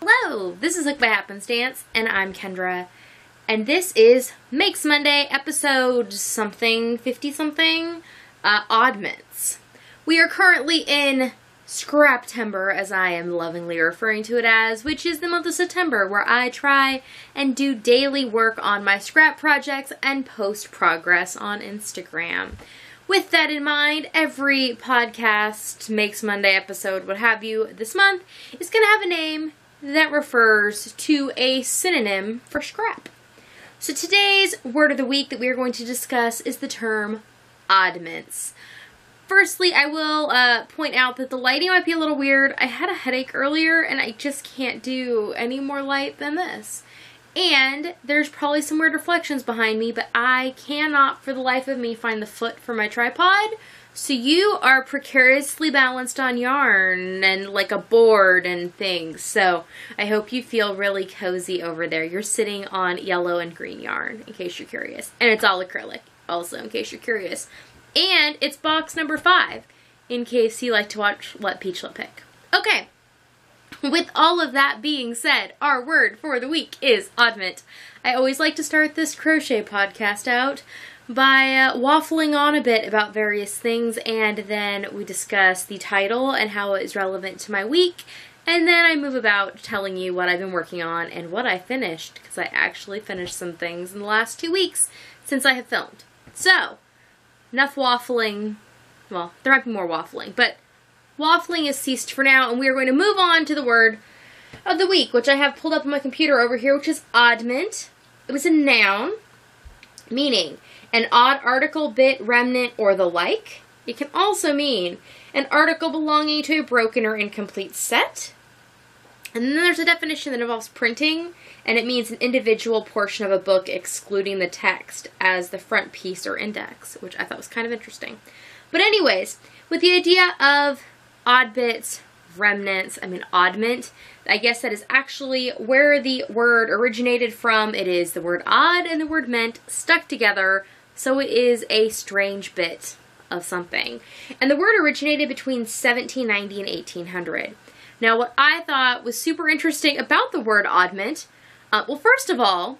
Hello, this is HookedByHappenstance, and I'm Kendra, and this is Makes Monday, episode something, 50-something, Oddments. We are currently in Scraptember, as I am lovingly referring to it as, which is the month of September, where I try and do daily work on my scrap projects and post progress on Instagram. With that in mind, every podcast, Makes Monday episode, what have you, this month is going to have a name that refers to a synonym for scrap. So today's word of the week that we are going to discuss is the term oddments. Firstly, I will point out that the lighting might be a little weird. I had a headache earlier and I just can't do any more light than this. And there's probably some weird reflections behind me, but I cannot for the life of me find the foot for my tripod. So you are precariously balanced on yarn and like a board and things. So I hope you feel really cozy over there. You're sitting on yellow and green yarn, in case you're curious. And it's all acrylic, also, in case you're curious. And it's box number 5, in case you like to watch Let Peachlet Pick. Okay, with all of that being said, our word for the week is oddment. I always like to start this crochet podcast out by waffling on a bit about various things, and then we discuss the title and how it is relevant to my week, and then I move about telling you what I've been working on and what I finished, because I actually finished some things in the last 2 weeks since I have filmed. So, enough waffling. Well, there might be more waffling, but waffling has ceased for now, and we are going to move on to the word of the week, which I have pulled up on my computer over here, which is oddment. It was a noun, meaning an odd article, bit, remnant, or the like. It can also mean an article belonging to a broken or incomplete set. And then there's a definition that involves printing, and it means an individual portion of a book excluding the text as the front piece or index, which I thought was kind of interesting. But anyways, with the idea of odd bits, remnants, oddment, I guess that is actually where the word originated from. It is the word odd and the word meant stuck together, so it is a strange bit of something. And the word originated between 1790 and 1800. Now, what I thought was super interesting about the word oddment, well, first of all,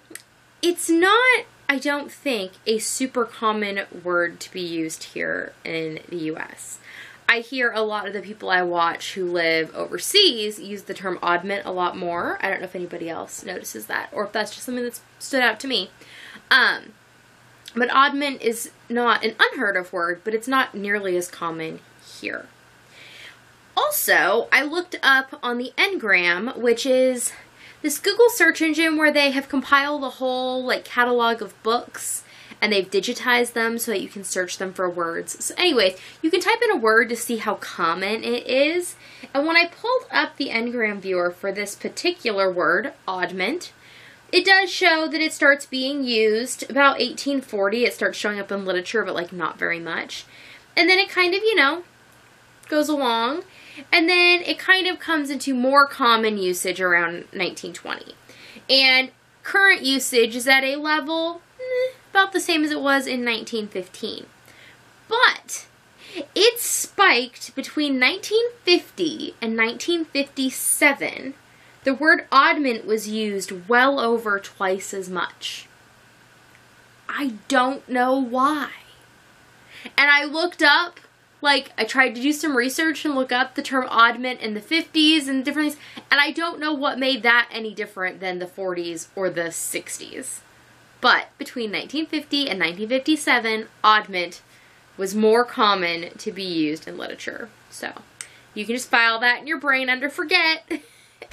it's not, I don't think, a super common word to be used here in the U.S. I hear a lot of the people I watch who live overseas use the term oddment a lot more. I don't know if anybody else notices that, or if that's just something that's stood out to me. But oddment is not an unheard of word, but it's not nearly as common here. Also, I looked up on the Ngram, which is this Google search engine where they have compiled a whole catalog of books, and they've digitized them so that you can search them for words. So anyways, you can type in a word to see how common it is. And when I pulled up the Ngram viewer for this particular word, oddment, it does show that it starts being used about 1840. It starts showing up in literature, but not very much. And then it kind of, goes along. And then it kind of comes into more common usage around 1920. And current usage is at a level about the same as it was in 1915. But it spiked between 1950 and 1957. The word oddment was used well over twice as much. I don't know why. And I looked up, I tried to do some research and look up the term oddment in the 50s and different things, and I don't know what made that any different than the 40s or the 60s. But between 1950 and 1957, oddment was more common to be used in literature. So you can just file that in your brain under forget,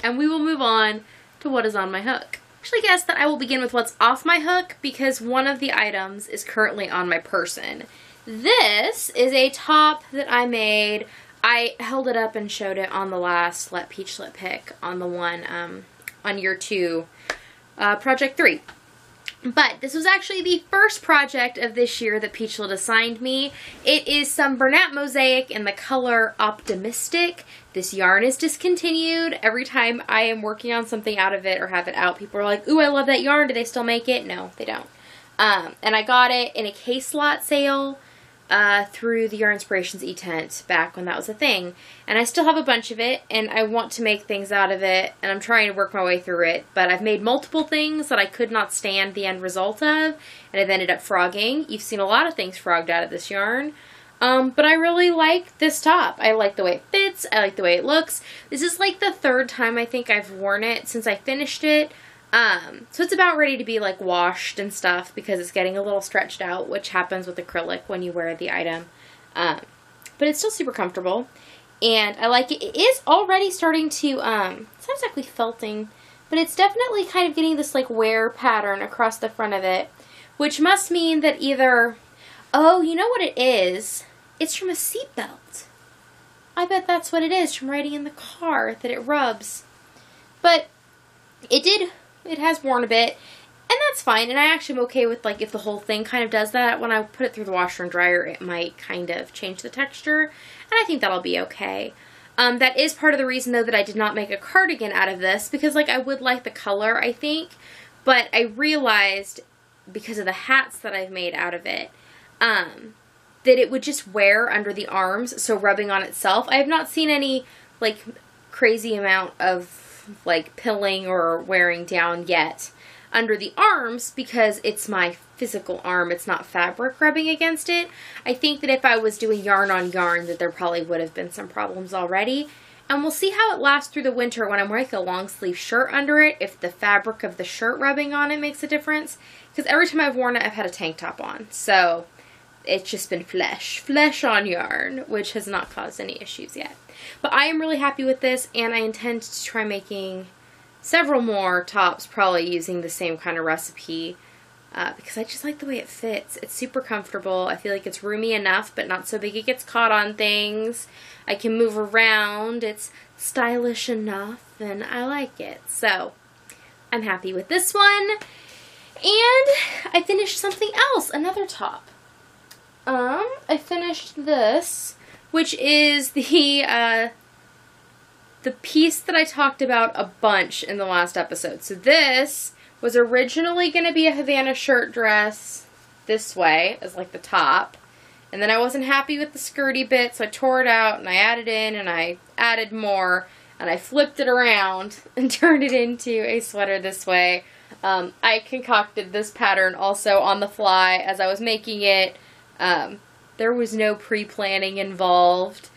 and we will move on to what is on my hook. I actually guess that I will begin with what's off my hook because one of the items is currently on my person. This is a top that I made. I held it up and showed it on the last Let Peachlet Pick, on the one on year 2, project 3. But this was actually the first project of this year that Peachlet assigned me. It is some Bernat mosaic in the color Optimistic. This yarn is discontinued. Every time I am working on something out of it or have it out, people are like, ooh, I love that yarn. Do they still make it? No, they don't. And I got it in a case lot sale through the Yarn Inspirations e-tent back when that was a thing. And I still have a bunch of it, and I want to make things out of it, and I'm trying to work my way through it. But I've made multiple things that I could not stand the end result of, and I've ended up frogging. You've seen a lot of things frogged out of this yarn. But I really like this top. I like the way it fits. I like the way it looks. This is like the third time I think I've worn it since I finished it. So it's about ready to be like washed and stuff because it's getting a little stretched out, which happens with acrylic when you wear the item. But it's still super comfortable and I like it. It is already starting to, it's not exactly felting, but it's definitely kind of getting this like wear pattern across the front of it, which must mean that either, oh, you know what it is? It's from a seatbelt. I bet that's what it is, from riding in the car, that it rubs. But it has worn a bit, and that's fine, and I actually am okay with, like, if the whole thing kind of does that. When I put it through the washer and dryer, it might kind of change the texture, and I think that'll be okay. That is part of the reason, though, that I did not make a cardigan out of this, because, like, I would like the color, I think, but I realized, because of the hats that I've made out of it, that it would just wear under the arms, so rubbing on itself. I have not seen any, like, crazy amount of, like, pilling or wearing down yet under the arms because it's my physical arm. It's not fabric rubbing against it. I think that if I was doing yarn on yarn, that there probably would have been some problems already. And we'll see how it lasts through the winter when I'm wearing a long sleeve shirt under it, if the fabric of the shirt rubbing on it makes a difference. Because every time I've worn it, I've had a tank top on. So it's just been flesh on yarn, which has not caused any issues yet. But I am really happy with this, and I intend to try making several more tops, probably using the same kind of recipe, because I just like the way it fits. It's super comfortable. I feel like it's roomy enough, but not so big it gets caught on things. I can move around. It's stylish enough, and I like it. So I'm happy with this one. And I finished something else, another top. I finished this, which is the piece that I talked about a bunch in the last episode. So this was originally going to be a Havana shirt dress this way, as like the top. And then I wasn't happy with the skirty bit, so I tore it out and I added in and I added more. And I flipped it around and turned it into a sweater this way. I concocted this pattern also on the fly as I was making it. There was no pre-planning involved.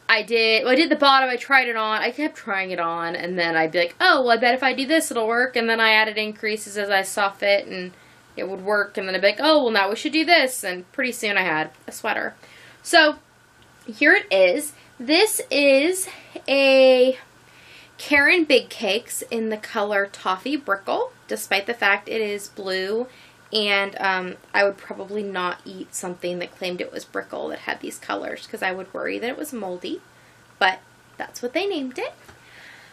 I did the bottom, I tried it on, I kept trying it on, and then I'd be like, oh, well, I bet if I do this, it'll work, and then I added increases as I saw fit, and it would work, and then I'd be like, oh, well, now we should do this, and pretty soon I had a sweater. So, here it is. This is a Karen Big Cakes in the color Toffee Brickle, despite the fact it is blue. And I would probably not eat something that claimed it was Brickle that had these colors because I would worry that it was moldy. But that's what they named it.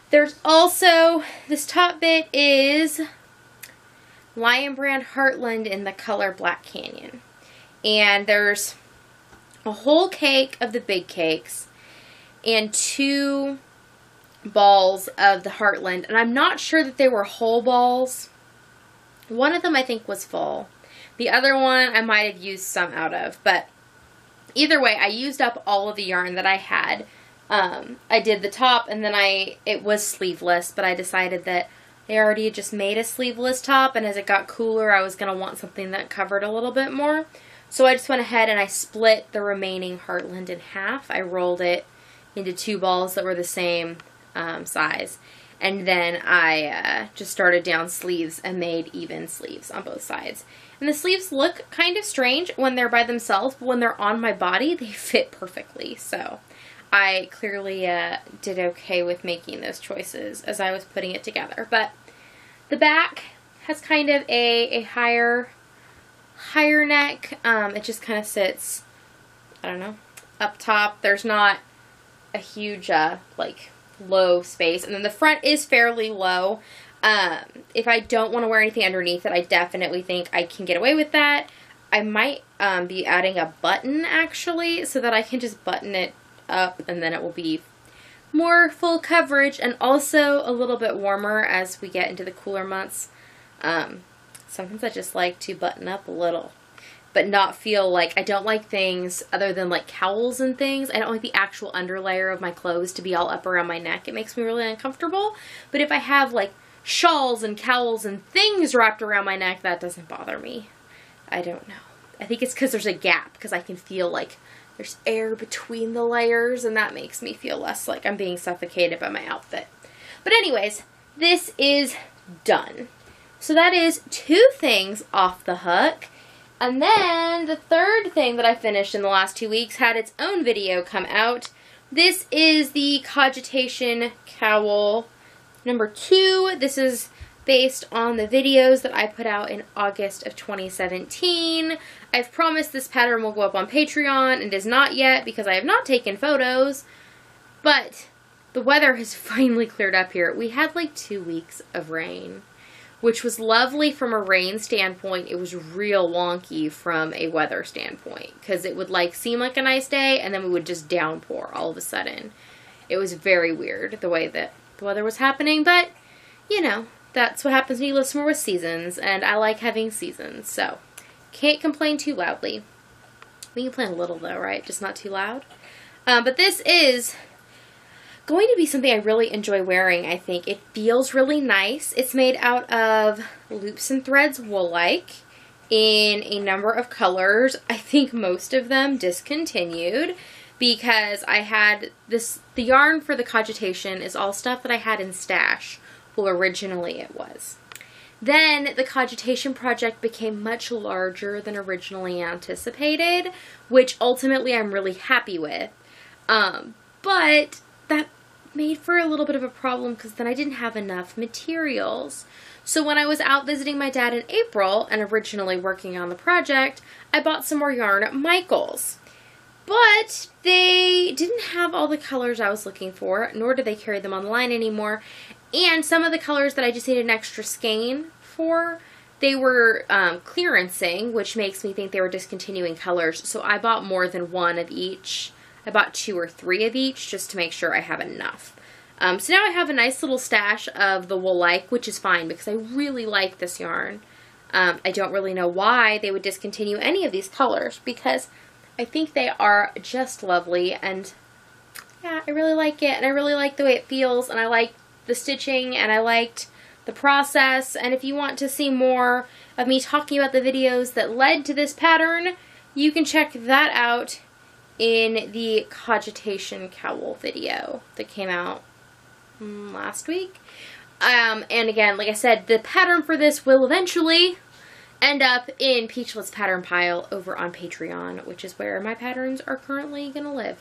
There's also, this top bit is Lion Brand Heartland in the color Black Canyon. And there's a whole cake of the Big Cakes and 2 balls of the Heartland. And I'm not sure that they were whole balls. One of them I think was full. The other one I might have used some out of. But either way, I used up all of the yarn that I had. I did the top and then it was sleeveless. But I decided that they already just made a sleeveless top. And as it got cooler, I was going to want something that covered a little bit more. So I just went ahead and I split the remaining Heartland in half. I rolled it into 2 balls that were the same size. And then I just started down sleeves and made even sleeves on both sides. And the sleeves look kind of strange when they're by themselves, but when they're on my body, they fit perfectly. So I clearly did okay with making those choices as I was putting it together. But the back has kind of a higher neck. It just kind of sits, I don't know, up top. There's not a huge, like, low space, and then the front is fairly low. If I don't want to wear anything underneath it, I definitely think I can get away with that. I might be adding a button actually, so that I can just button it up and then it will be more full coverage and also a little bit warmer as we get into the cooler months. Sometimes I just like to button up a little. but not feel like, I don't like things other than like cowls and things. I don't like the actual underlayer of my clothes to be all up around my neck. It makes me really uncomfortable. But if I have like shawls and cowls and things wrapped around my neck, that doesn't bother me. I don't know. I think it's because there's a gap, because I can feel like there's air between the layers, and that makes me feel less like I'm being suffocated by my outfit. But anyways, this is done. So that is 2 things off the hook. And then the third thing that I finished in the last 2 weeks had its own video come out. This is the Cogitation Cowl number 2. This is based on the videos that I put out in August of 2017. I've promised this pattern will go up on Patreon, and it is not yet because I have not taken photos. But the weather has finally cleared up here. We had like 2 weeks of rain, which was lovely from a rain standpoint. It was real wonky from a weather standpoint, because it would like seem like a nice day and then we would just downpour all of a sudden. It was very weird the way that the weather was happening, but you know, that's what happens when you live somewhere with seasons, and I like having seasons, so can't complain too loudly. We can complain a little though, right? Just not too loud. But this is going to be something I really enjoy wearing, I think. It feels really nice. It's made out of loops and threads wool-like in a number of colors. I think most of them discontinued because I had this, the yarn for the Cogitation is all stuff that I had in stash. Well, originally it was. Then the Cogitation project became much larger than originally anticipated, which ultimately I'm really happy with. But that made for a little bit of a problem because then I didn't have enough materials. So when I was out visiting my dad in April and originally working on the project, I bought some more yarn at Michael's. But they didn't have all the colors I was looking for, nor do they carry them online anymore. And some of the colors that I just needed an extra skein for, they were clearancing, which makes me think they were discontinuing colors. So I bought more than one of each. I bought 2 or 3 of each just to make sure I have enough. So now I have a nice little stash of the wool-like, which is fine because I really like this yarn. I don't really know why they would discontinue any of these colors because I think they are just lovely, and yeah, I really like it, and I really like the way it feels, and I like the stitching, and I liked the process. And if you want to see more of me talking about the videos that led to this pattern, you can check that out in the Cogitation Cowl video that came out last week. And again, like I said, the pattern for this will eventually end up in Peachless Pattern Pile over on Patreon, which is where my patterns are currently gonna live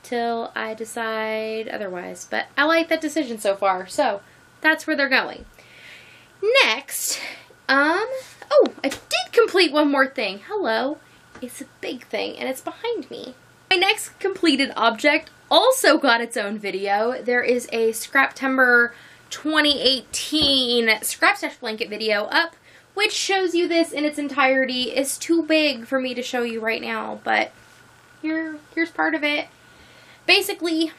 till I decide otherwise. But I like that decision so far, so that's where they're going. Next, oh, I did complete one more thing. Hello. It's a big thing, and it's behind me. My next completed object also got its own video. There is a Scraptember 2018 Scrap Stash Blanket video up, which shows you this in its entirety. It's too big for me to show you right now, but here's part of it. Basically,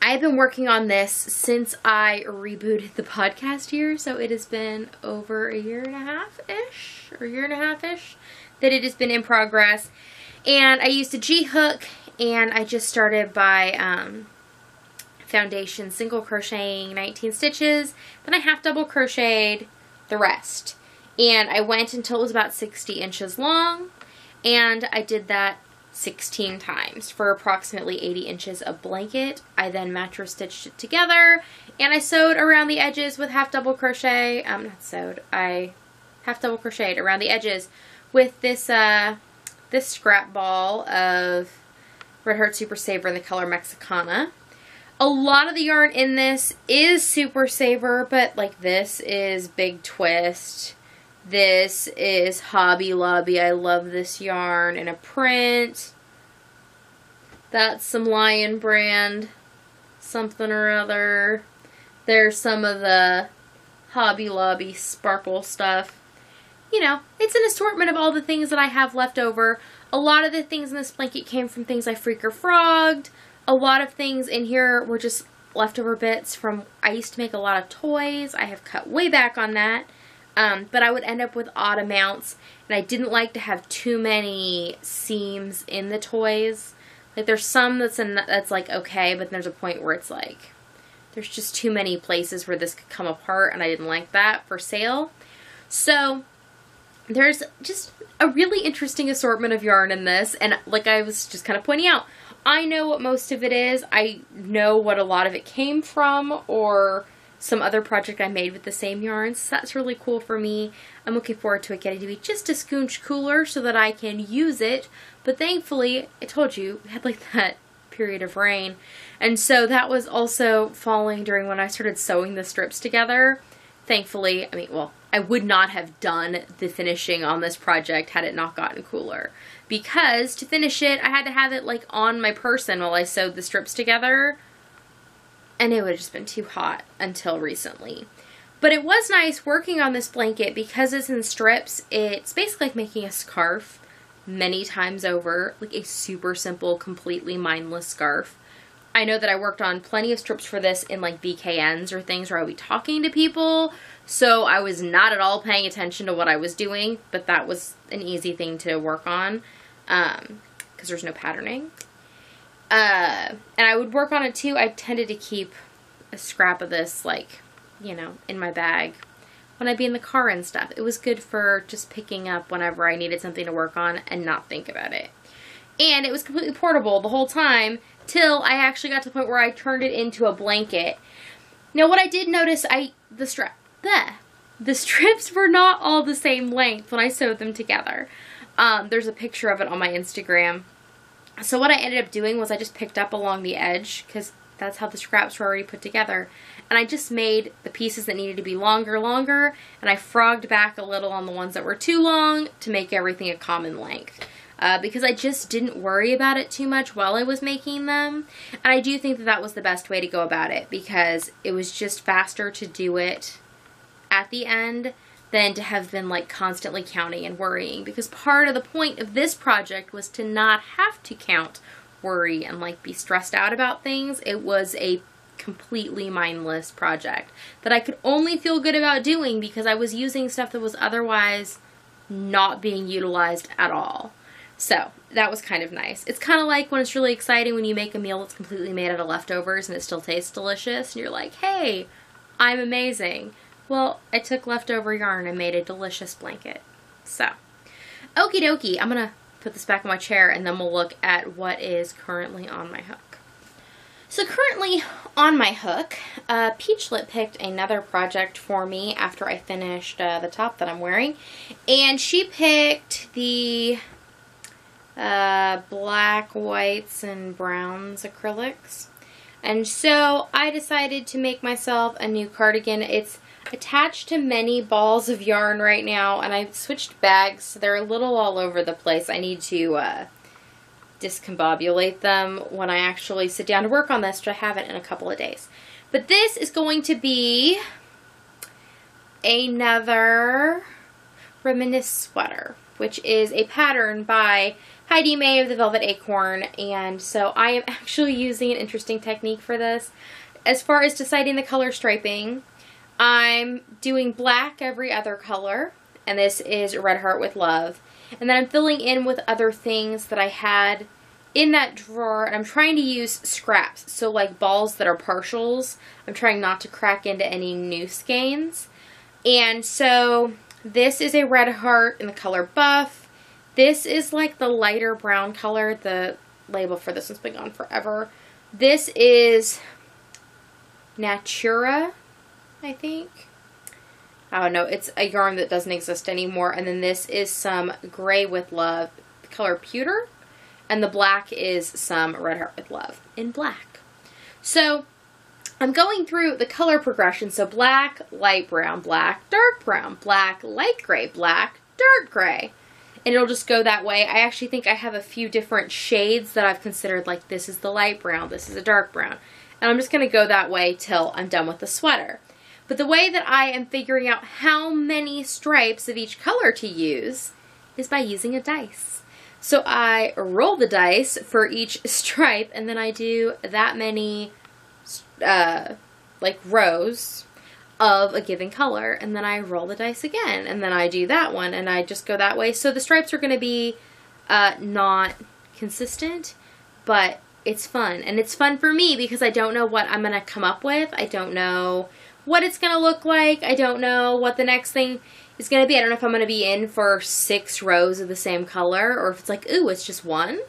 I've been working on this since I rebooted the podcast here, so it has been over a year and a half-ish, that it has been in progress. And I used a G-hook, and I just started by foundation single crocheting 19 stitches, then I half double crocheted the rest. And I went until it was about 60 inches long, and I did that 16 times for approximately 80 inches of blanket. I then mattress stitched it together, and I sewed around the edges with half double crochet, I half double crocheted around the edges with this this scrap ball of Red Heart Super Saver in the color Mexicana. A lot of the yarn in this is Super Saver, but like this is Big Twist. This is Hobby Lobby. I love this yarn in a print. That's some Lion Brand something or other. There's some of the Hobby Lobby sparkle stuff. You know, it's an assortment of all the things that I have left over. A lot of the things in this blanket came from things I Freaker Frogged. A lot of things in here were just leftover bits from, I used to make a lot of toys. I have cut way back on that. But I would end up with odd amounts, and I didn't like to have too many seams in the toys. Like, there's some that's like okay, but there's a point where it's like, there's just too many places where this could come apart, and I didn't like that for sale. So there's just a really interesting assortment of yarn in this, and like I was just kind of pointing out, I know what most of it is. I know what a lot of it came from, or some other project I made with the same yarns. So that's really cool for me. I'm looking forward to it getting to be just a skoonch cooler so that I can use it. But thankfully, I told you, we had like that period of rain. And so that was also falling during when I started sewing the strips together. Thankfully, I mean, well, I would not have done the finishing on this project had it not gotten cooler. Because to finish it, I had to have it like on my person while I sewed the strips together. And it would have just been too hot until recently. But it was nice working on this blanket because it's in strips. It's basically like making a scarf many times over. Like a super simple, completely mindless scarf. I know that I worked on plenty of strips for this in like VKNs or things where I would be talking to people. So I was not at all paying attention to what I was doing. But that was an easy thing to work on. Because there's no patterning. And I would work on it too. I tended to keep a scrap of this, like, you know, in my bag when I'd be in the car and stuff. It was good for just picking up whenever I needed something to work on and not think about it. And it was completely portable the whole time till I actually got to the point where I turned it into a blanket. Now, what I did notice, the strips were not all the same length when I sewed them together. There's a picture of it on my Instagram. So what I ended up doing was I just picked up along the edge because that's how the scraps were already put together. And I just made the pieces that needed to be longer, and I frogged back a little on the ones that were too long to make everything a common length. Because I just didn't worry about it too much while I was making them. And I do think that that was the best way to go about it because it was just faster to do it at the end than to have been like constantly counting and worrying, because part of the point of this project was to not have to count, worry, and like be stressed out about things. It was a completely mindless project that I could only feel good about doing because I was using stuff that was otherwise not being utilized at all. So that was kind of nice. It's kind of like when it's really exciting when you make a meal that's completely made out of leftovers and it still tastes delicious and you're like, hey, I'm amazing. Well, I took leftover yarn and made a delicious blanket. So, okie dokie. I'm going to put this back on my chair and then we'll look at what is currently on my hook. So currently on my hook, Peachlet picked another project for me after I finished the top that I'm wearing. And she picked the black, whites, and browns acrylics. And so I decided to make myself a new cardigan. It's attached to many balls of yarn right now, and I've switched bags, so they're a little all over the place. I need to discombobulate them when I actually sit down to work on this, which I haven't in a couple of days. But this is going to be another Reminisce sweater, which is a pattern by Heidi May of the Velvet Acorn, and so I am actually using an interesting technique for this. As far as deciding the color striping, I'm doing black every other color, and this is Red Heart with Love. And then I'm filling in with other things that I had in that drawer, and I'm trying to use scraps, so like balls that are partials. I'm trying not to crack into any new skeins. And so this is a Red Heart in the color Buff. This is like the lighter brown color. The label for this one's been gone forever. This is Natura, I think. I don't know. It's a yarn that doesn't exist anymore. And then this is some Gray with Love, the color Pewter. And the black is some Red Heart with Love in black. So I'm going through the color progression. So black, light brown, black, dark brown, black, light gray, black, dark gray. And it'll just go that way. I actually think I have a few different shades that I've considered, like this is the light brown, this is a dark brown. And I'm just going to go that way till I'm done with the sweater. But the way that I am figuring out how many stripes of each color to use is by using a dice. So I roll the dice for each stripe, and then I do that many like rows of a given color, and then I roll the dice again, and then I do that one, and I just go that way. So the stripes are going to be not consistent, but it's fun. And it's fun for me because I don't know what I'm going to come up with. I don't know what it's going to look like. I don't know what the next thing is going to be. I don't know if I'm going to be in for 6 rows of the same color, or if it's like, ooh, it's just one.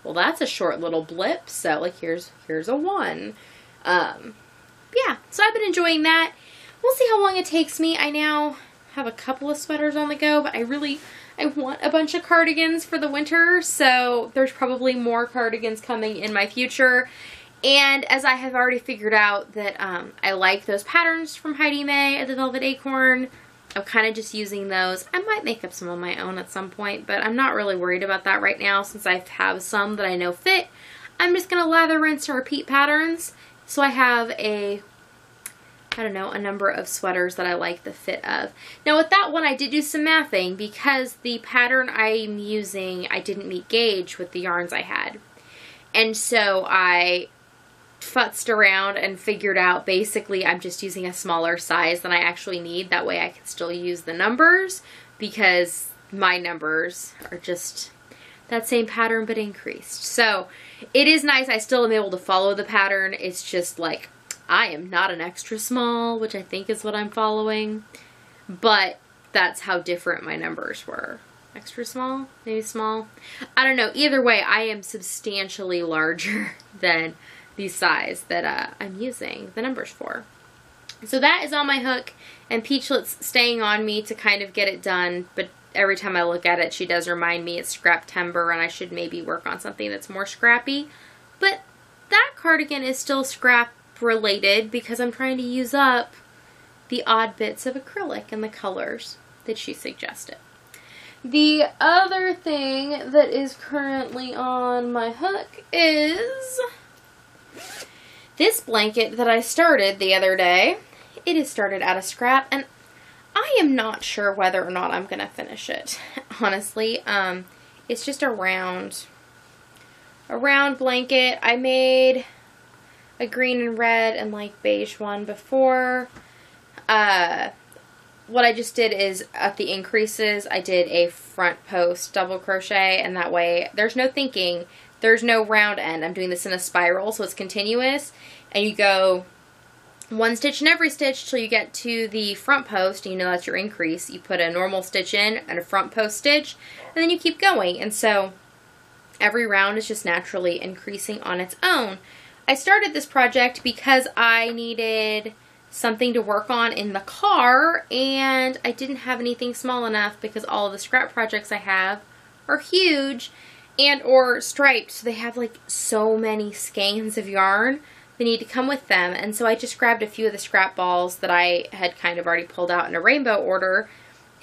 Well, that's a short little blip. So like, here's a 1. Yeah, so I've been enjoying that. We'll see how long it takes me. I now have a couple of sweaters on the go, but I want a bunch of cardigans for the winter, so there's probably more cardigans coming in my future. And as I have already figured out that I like those patterns from Heidi May at the Velvet Acorn, I'm kind of just using those. I might make up some on my own at some point, but I'm not really worried about that right now since I have some that I know fit. I'm just going to lather, rinse, and repeat patterns. So I have a number of sweaters that I like the fit of. Now with that one, I did do some mathing because the pattern I'm using, I didn't meet gauge with the yarns I had. And so I futzed around and figured out basically I'm just using a smaller size than I actually need. That way I can still use the numbers because my numbers are just that same pattern but increased. So it is nice. I still am able to follow the pattern. It's just like I am not an extra small, which I think is what I'm following, but that's how different my numbers were. Extra small? Maybe small? I don't know. Either way, I am substantially larger than the size that I'm using the numbers for. So that is on my hook, and Peachlet's staying on me to kind of get it done, but every time I look at it, she does remind me it's scrap timber and I should maybe work on something that's more scrappy. But that cardigan is still scrap related because I'm trying to use up the odd bits of acrylic and the colors that she suggested. The other thing that is currently on my hook is this blanket that I started the other day. It is started out of scrap, and I am not sure whether or not I'm going to finish it, honestly. It's just a round blanket. I made a green and red and like beige one before. What I just did is at the increases, I did a front post double crochet, and that way there's no thinking, there's no round end. I'm doing this in a spiral, so it's continuous, and you go 1 stitch in every stitch till you get to the front post, and you know that's your increase. You put a normal stitch in and a front post stitch, and then you keep going, and so every round is just naturally increasing on its own. I started this project because I needed something to work on in the car, and I didn't have anything small enough because all of the scrap projects I have are huge and or striped, so they have like so many skeins of yarn that need to come with them. And so I just grabbed a few of the scrap balls that I had kind of already pulled out in a rainbow order,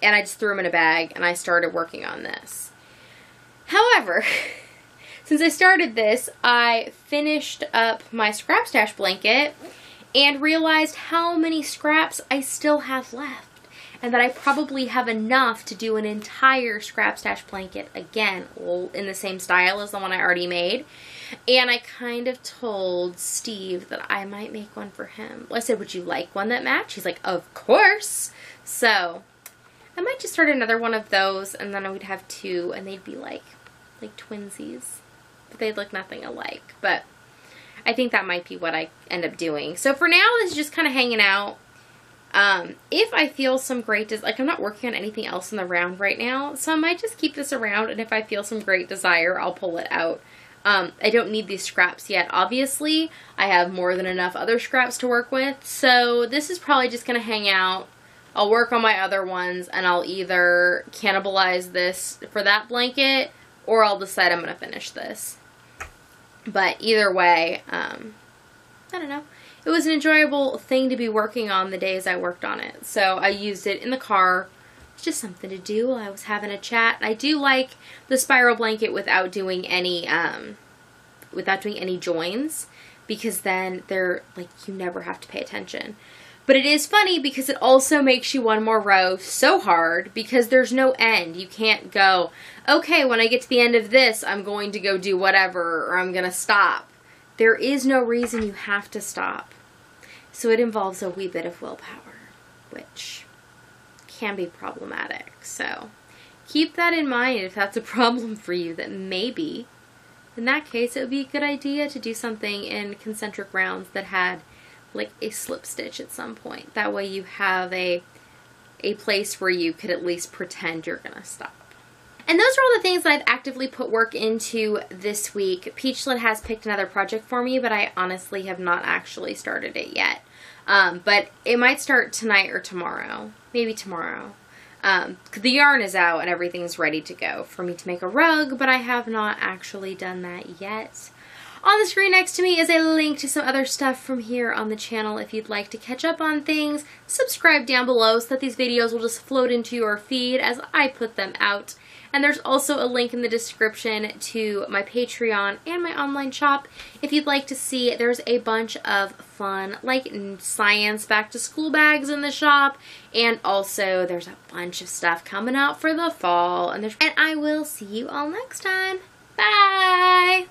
and I just threw them in a bag and I started working on this. However, since I started this, I finished up my scrap stash blanket and realized how many scraps I still have left, and that I probably have enough to do an entire scrap stash blanket again, in the same style as the one I already made. And I kind of told Steve that I might make one for him. I said, would you like one that matched? He's like, of course. So I might just start another one of those, and then I would have 2, and they'd be like twinsies. But they'd look nothing alike. But I think that might be what I end up doing. So for now, this is just kind of hanging out. If I feel some great, like I'm not working on anything else in the round right now, so I might just keep this around, and if I feel some great desire, I'll pull it out. I don't need these scraps yet, obviously. I have more than enough other scraps to work with, so this is probably just going to hang out. I'll work on my other ones, and I'll either cannibalize this for that blanket, or I'll decide I'm going to finish this. But either way, I don't know. It was an enjoyable thing to be working on the days I worked on it. So I used it in the car. It's just something to do while I was having a chat. I do like the spiral blanket without doing any joins, because then they're like, you never have to pay attention. But it is funny because it also makes you one more row so hard because there's no end. You can't go, okay, when I get to the end of this, I'm going to go do whatever, or I'm going to stop. There is no reason you have to stop. So it involves a wee bit of willpower, which can be problematic. So keep that in mind if that's a problem for you, that maybe in that case it would be a good idea to do something in concentric rounds that had like a slip stitch at some point. That way you have a place where you could at least pretend you're gonna stop. And those are all the things that I've actively put work into this week. Peachlet has picked another project for me, but I honestly have not actually started it yet. But it might start tonight or tomorrow. Maybe tomorrow. The yarn is out and everything's ready to go for me to make a rug, but I have not actually done that yet. On the screen next to me is a link to some other stuff from here on the channel if you'd like to catch up on things. Subscribe down below so that these videos will just float into your feed as I put them out. And there's also a link in the description to my Patreon and my online shop if you'd like to see. There's a bunch of fun, like science back to school bags in the shop, and also there's a bunch of stuff coming out for the fall. And I will see you all next time. Bye!